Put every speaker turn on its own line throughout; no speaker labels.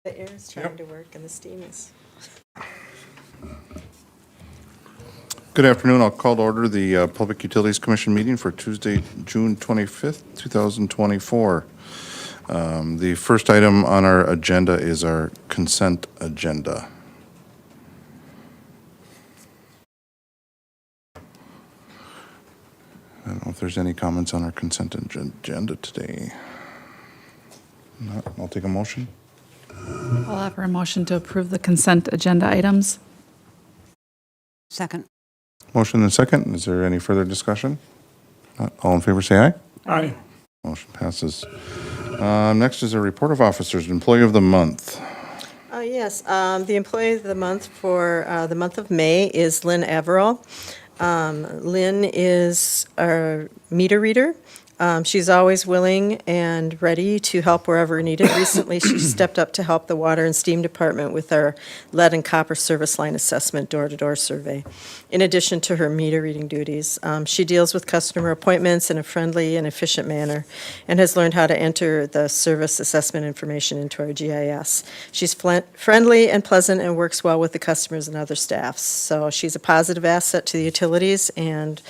The air is trying to work and the steam is.
Good afternoon. I'll call to order the Public Utilities Commission meeting for Tuesday, June 25th, 2024. The first item on our agenda is our consent agenda. I don't know if there's any comments on our consent agenda today. Not, I'll take a motion.
I'll offer a motion to approve the consent agenda items.
Second.
Motion and second. Is there any further discussion? Not all in favor, say aye.
Aye.
Motion passes. Next is a report of officers, employee of the month.
Yes, the employee of the month for the month of May is Lynn Averill. Lynn is our meter reader. She's always willing and ready to help wherever needed. Recently, she stepped up to help the water and steam department with our lead and copper service line assessment door-to-door survey. In addition to her meter reading duties, she deals with customer appointments in a friendly and efficient manner and has learned how to enter the service assessment information into our GIS. She's friendly and pleasant and works well with the customers and other staffs. So she's a positive asset to the utilities and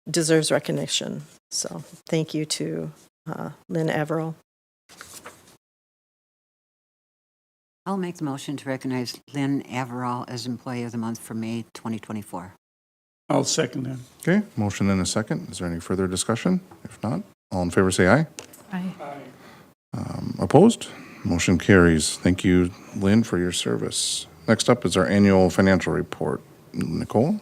deserves recognition. So thank you to Lynn Averill.
I'll make the motion to recognize Lynn Averill as Employee of the Month for May 2024.
I'll second that.
Okay, motion and a second. Is there any further discussion? If not, all in favor say aye.
Aye.
Opposed? Motion carries. Thank you, Lynn, for your service. Next up is our annual financial report. Nicole?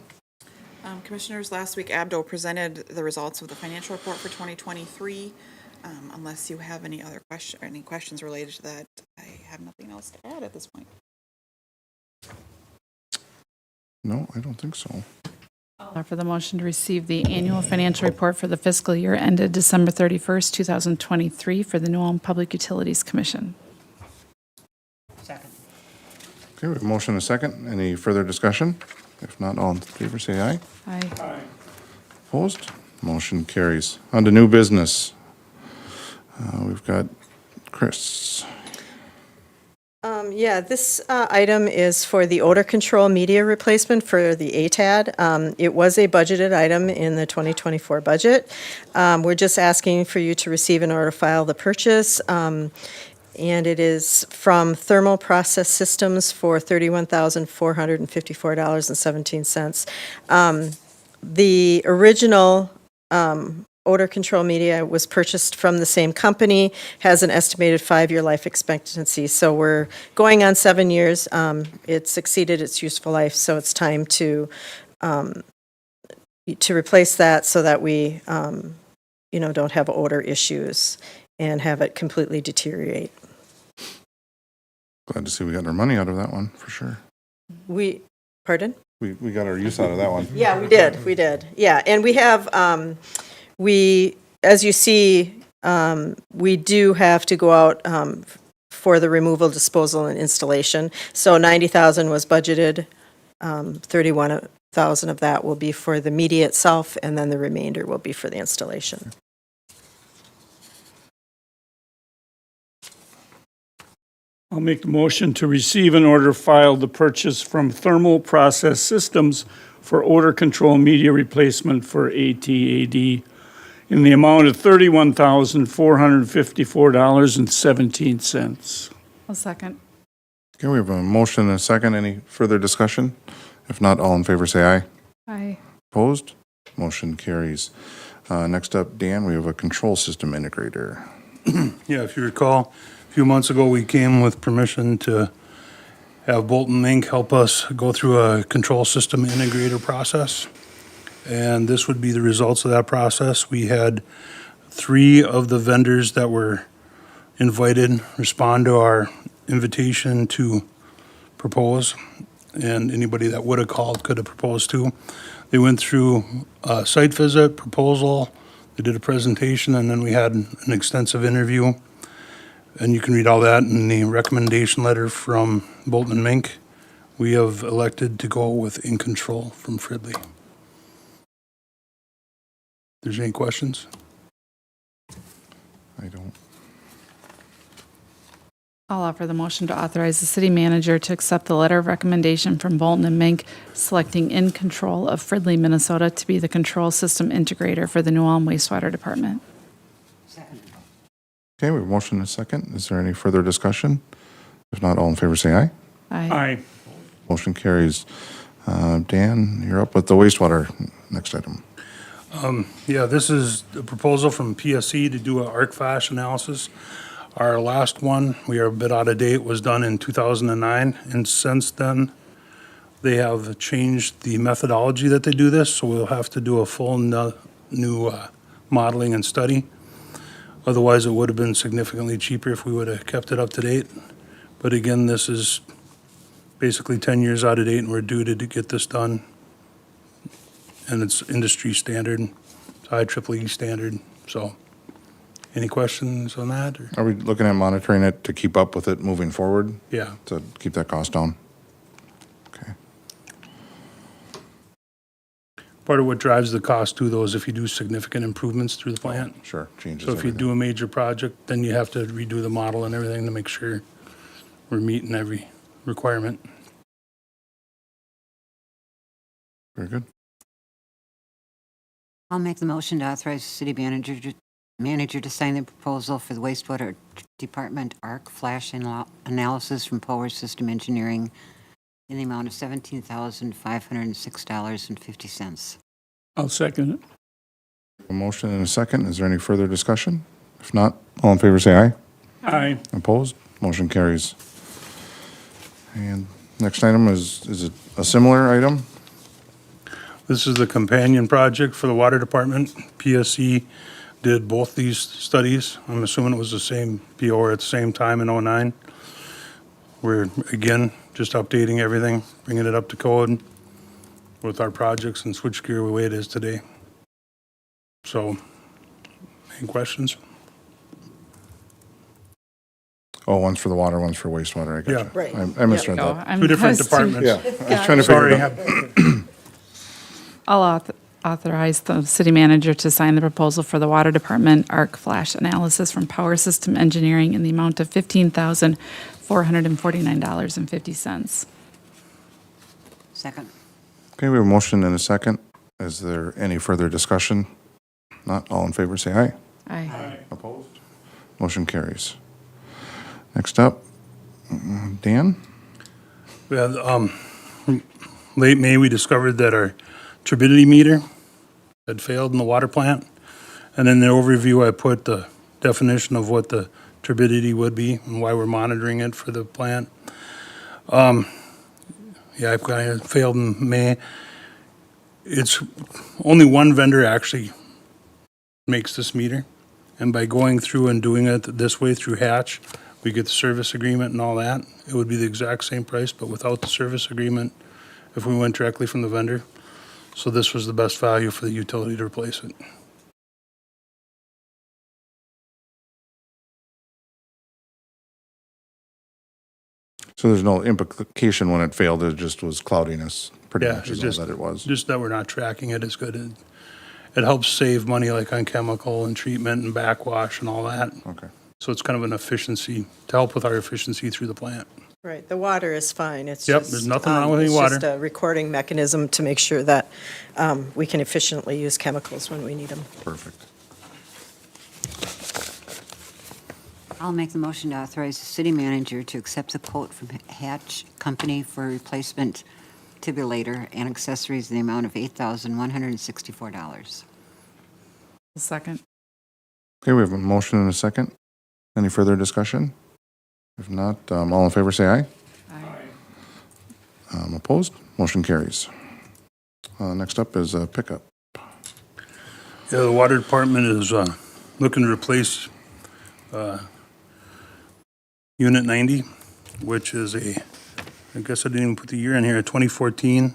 Commissioners, last week Abdo presented the results of the financial report for 2023. Unless you have any other questions related to that, I have nothing else to add at this point.
No, I don't think so.
I'll offer the motion to receive the annual financial report for the fiscal year ended December 31st, 2023 for the New Ulm Public Utilities Commission.
Second.
Okay, we have a motion and a second. Any further discussion? If not, all in favor say aye.
Aye.
Opposed? Motion carries. On to new business. We've got Chris.
This item is for the odor control media replacement for the ATAD. It was a budgeted item in the 2024 budget. We're just asking for you to receive and order file the purchase. And it is from Thermal Process Systems for $31,454.17. The original odor control media was purchased from the same company, has an estimated 5-year life expectancy. So we're going on 7 years. It's exceeded its useful life, so it's time to replace that so that we, don't have odor issues and have it completely deteriorate.
Glad to see we got our money out of that one, for sure.
Pardon?
We got our use out of that one.
Yeah, we did. Yeah, and we have, as you see, we do have to go out for the removal, disposal, and installation. So $90,000 was budgeted. $31,000 of that will be for the media itself, and then the remainder will be for the installation.
I'll make the motion to receive and order file the purchase from Thermal Process Systems for odor control media replacement for ATAD in the amount of $31,454.17.
I'll second.
Okay, we have a motion and a second. Any further discussion? If not, all in favor say aye.
Aye.
Opposed? Motion carries. Next up, Dan, we have a control system integrator.
Yeah, if you recall, a few months ago, we came with permission to have Bolton Inc. help us go through a control system integrator process. And this would be the results of that process. We had 3 of the vendors that were invited respond to our invitation to propose. And anybody that would have called could have proposed too. They went through a site visit, proposal, they did a presentation, and then we had an extensive interview. And you can read all that in the recommendation letter from Bolton and Mink. We have elected to go with In Control from Fridley. If there's any questions?
I don't.
I'll offer the motion to authorize the city manager to accept the letter of recommendation from Bolton and Mink, selecting In Control of Fridley, Minnesota to be the control system integrator for the New Ulm wastewater department.
Second.
Okay, we have a motion and a second. Is there any further discussion? If not, all in favor say aye.
Aye.
Motion carries. Dan, you're up with the wastewater next item.
Yeah, this is a proposal from PSC to do an arc flash analysis. Our last one, we are a bit out of date, was done in 2009, and since then, they have changed the methodology that they do this, so we'll have to do a full new modeling and study. Otherwise, it would have been significantly cheaper if we would have kept it up to date. But again, this is basically 10 years out of date, and we're due to get this done. And it's industry standard, it's IEEE standard, so. Any questions on that? Or-
Are we looking at monitoring it to keep up with it moving forward,
Yeah,
to keep that cost down? Okay.
part of what drives the cost too, though, is if you do significant improvements through the plant.
Sure, changes
So if you
everything.
do a major project, then you have to redo the model and everything to make sure we're meeting every requirement.
Very good.
I'll make the motion to authorize the city manager to sign the proposal for the wastewater department arc flash analysis from Power System Engineering in the amount of $17,506.50.
I'll second it.
A motion and a second. Is there any further discussion? If not, all in favor say aye.
Aye.
Opposed? Motion carries. And next item is it a similar item?
This is the companion project for the water department. PSC did both these studies. I'm assuming it was the same PO at the same time in '09. We're, again, just updating everything, bringing it up to code with our projects and switchgear the way it is today. So, any questions?
Oh, one's for the water, one's for wastewater. I got
Yeah.
you.
Right.
I misread
Go.
that.
I'm
Two different
just-
departments.
Yeah, I was trying to figure it out.
Sorry.
I'll authorize the city manager to sign the proposal for the water department arc flash analysis from Power System Engineering in the amount of $15,449.50.
Second.
Okay, we have a motion and a second. Is there any further discussion? Not, all in favor say aye.
Aye.
Opposed? Motion carries. Next up, Dan?
We had, late May, we discovered that our turbidity meter had failed in the water plant. And in the overview, I put the definition of what the turbidity would be and why we're monitoring it for the plant. Yeah, it kind of failed in May. It's only one vendor actually makes this meter. And by going through and doing it this way through Hatch, we get the service agreement and all that. It would be the exact same price, but without the service agreement, if we went directly from the vendor. So this was the best value for the utility to replace it.
So there's no implication when it failed, it just was cloudiness, pretty
Yeah,
much
it's
is all
just-
that it was.
Just that we're not tracking it as good. It helps save money like on chemical and treatment and backwash and all that.
Okay.
So it's kind of an efficiency, to help with our efficiency through the plant.
Right, the water is fine, it's
Yep,
just.
there's nothing wrong with any water.
It's just a recording mechanism to make sure that we can efficiently use chemicals when we need them.
Perfect.
I'll make the motion to authorize the city manager to accept the quote from Hatch Company for replacement tubulator and accessories in the amount of $8,164.
Second.
Okay, we have a motion and a second. Any further discussion? If not, all in favor say aye.
Aye.
Opposed? Motion carries. Next up is pickup.
Yeah, the water department is looking to replace Unit 90, which is I guess I didn't even put the year in here, 2014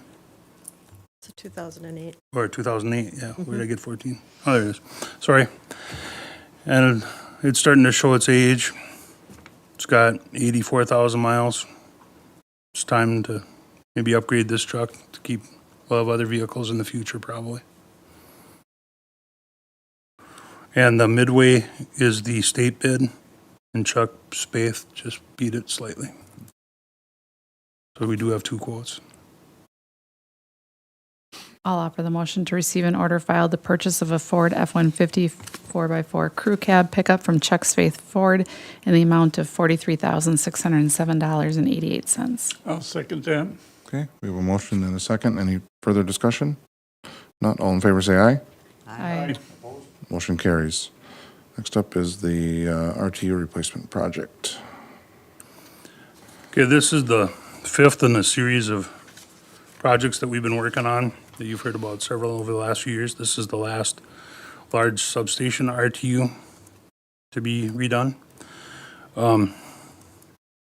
It's a 2008.
or 2008, yeah. Where did I get 14? Oh, there it is. Sorry. And it's starting to show its age. It's got 84,000 miles. It's time to maybe upgrade this truck to keep, we'll have other vehicles in the future probably. And the Midway is the state bid. and Chuck Spaeth just beat it slightly. So we do have 2 quotes.
I'll offer the motion to receive and order filed the purchase of a Ford F-150 4x4 crew cab pickup from Chuck Spaeth Ford in the amount of $43,607.88.
I'll second that.
Okay, we have a motion and a second. Any further discussion? Not all in favor, say aye.
Aye.
Motion carries. Next up is the RTU replacement project.
Okay, this is the 5th in a series of projects that we've been working on, that you've heard about several over the last few years. This is the last large substation RTU to be redone.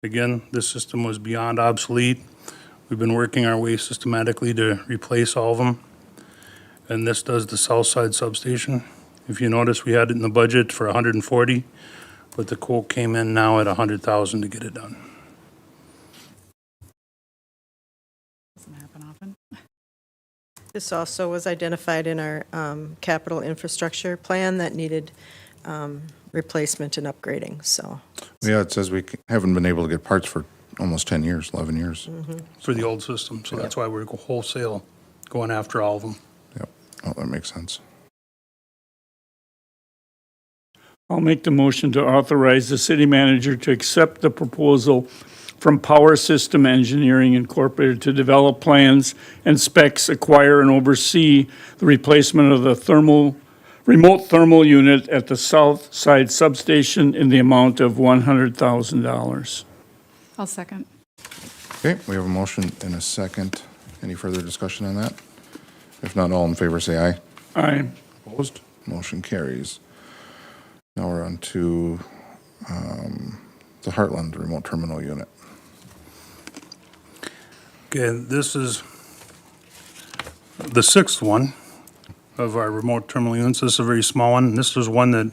Again, this system was beyond obsolete. We've been working our way systematically to replace all of them. And this does the south side substation. If you notice, we had it in the budget for 140, but the quote came in now at 100,000 to get it done.
Doesn't happen often.
This also was identified in our capital infrastructure plan that needed replacement and upgrading, so.
Yeah, it says we haven't been able to get parts for almost 10 years, 11 years.
For the old system, so that's why we're wholesale going after all of them.
Yep, oh, that makes sense.
I'll make the motion to authorize the city manager to accept the proposal from Power System Engineering Incorporated to develop plans and specs, acquire and oversee the replacement of the remote thermal unit at the south side substation in the amount of $100,000.
I'll second.
Okay, we have a motion and a second. Any further discussion on that? If not, all in favor, say aye.
Aye.
Opposed? Motion carries. Now we're on to the Heartland remote terminal unit.
Okay, this is the 6th one of our remote terminal units. This is a very small one. This is one that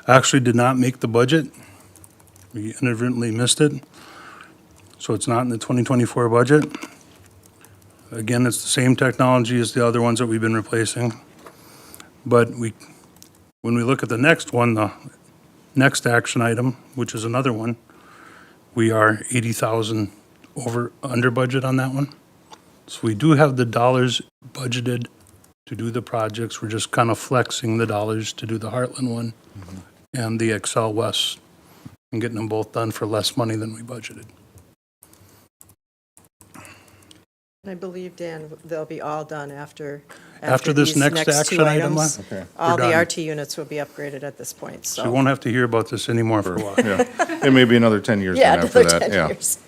actually did not make the budget. We inadvertently missed it. So it's not in the 2024 budget. Again, it's the same technology as the other ones that we've been replacing. But when we look at the next one, the next action item, which is another one, we are 80,000 under budget on that one. So we do have the dollars budgeted to do the projects. We're just kind of flexing the dollars to do the Heartland one and the Excel West and getting them both done for less money than we budgeted.
I believe, Dan, they'll be all done after
After this
these
next
two
action item,
items.
Okay.
All the
we're done.
RT units will be upgraded at this point,
So we
so.
won't have to hear about this anymore for a while.
Yeah, it may be another 10 years
Yeah,
then after
another
that,
10
yeah.
years.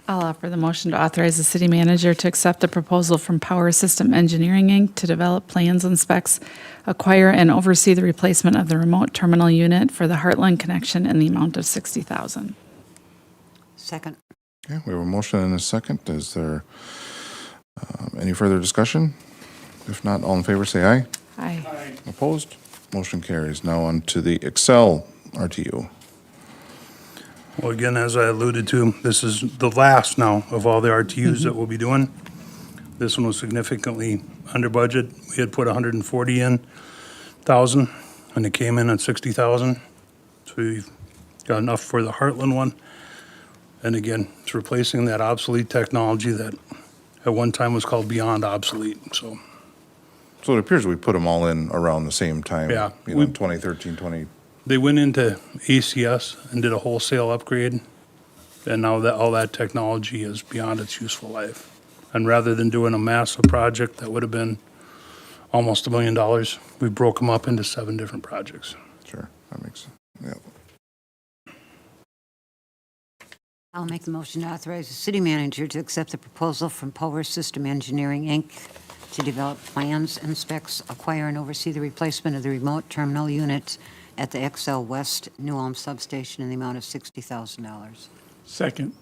I'll offer the motion to authorize the city manager to accept the proposal from Power System Engineering, Inc. to develop plans and specs, acquire and oversee the replacement of the remote terminal unit for the Heartland connection in the amount of $60,000.
Second.
Okay, we have a motion and a second. Is there any further discussion? If not, all in favor, say aye.
Aye.
Opposed? Motion carries. Now on to the Excel RTU.
Well, again, as I alluded to, this is the last now of all the RTUs that we'll be doing. This one was significantly under budget. We had put 140,000 and it came in at 60,000. So we've got enough for the Heartland one. And again, it's replacing that obsolete technology that at one time was called beyond obsolete, so.
So it appears we put them all in around the same time.
Yeah,
You know,
we-
2013, 20,
They went into ACS and did a wholesale upgrade, and now that, all that technology is beyond its useful life. And rather than doing a massive project that would have been almost $1 million, we broke them up into 7 different projects.
sure, that makes, yeah.
I'll make the motion to authorize the city manager to accept the proposal from Power System Engineering, Inc. to develop plans and specs, acquire and oversee the replacement of the remote terminal unit at the XL West New Ulm substation in the amount of $60,000.
Second.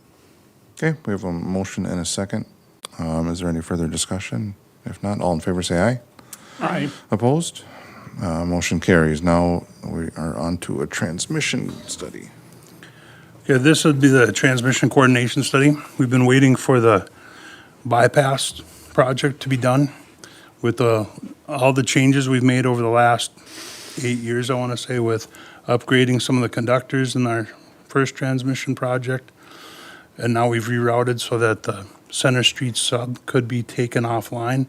Okay, we have a motion and a second. Is there any further discussion? If not, all in favor, say aye.
Aye.
Opposed? Motion carries. Now we are on to a transmission study.
Yeah, this would be the transmission coordination study. We've been waiting for the bypass project to be done with all the changes we've made over the last 8 years, I want to say, with upgrading some of the conductors in our first transmission project. And now we've rerouted so that the Center Street sub could be taken offline.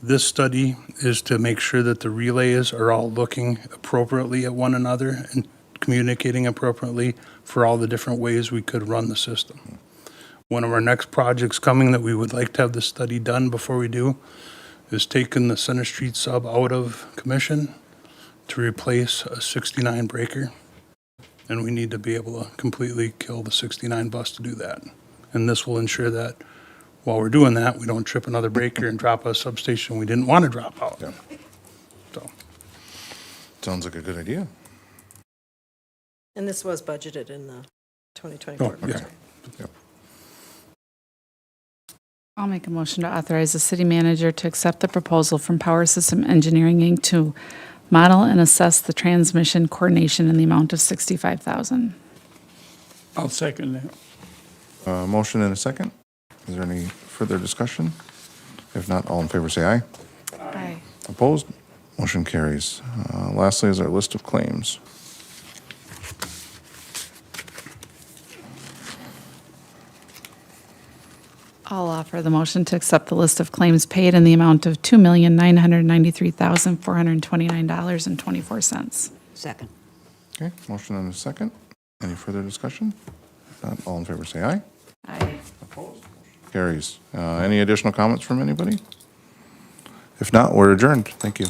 This study is to make sure that the relays are all looking appropriately at one another and communicating appropriately for all the different ways we could run the system. One of our next projects coming that we would like to have this study done before we do is taking the Center Street sub out of commission to replace a 69 breaker. And we need to be able to completely kill the 69 bus to do that. And this will ensure that while we're doing that, we don't trip another breaker and drop a substation we didn't want to drop out.
Yeah.
So,
Sounds like a good idea.
And this was budgeted in the
Oh,
2024
okay.
budget.
Yep.
I'll make a motion to authorize the city manager to accept the proposal from Power System Engineering, Inc. to model and assess the transmission coordination in the amount of $65,000.
I'll second that.
Motion and a second. Is there any further discussion? If not, all in favor say aye.
Aye.
Opposed? Motion carries. Lastly is our list of claims.
I'll offer the motion to accept the list of claims paid in the amount of $2,993,429.24.
Second.
Okay, motion and a second. Any further discussion? If not, all in favor say aye.
Aye.
Carries. Any additional comments from anybody? If not, we're adjourned. Thank you.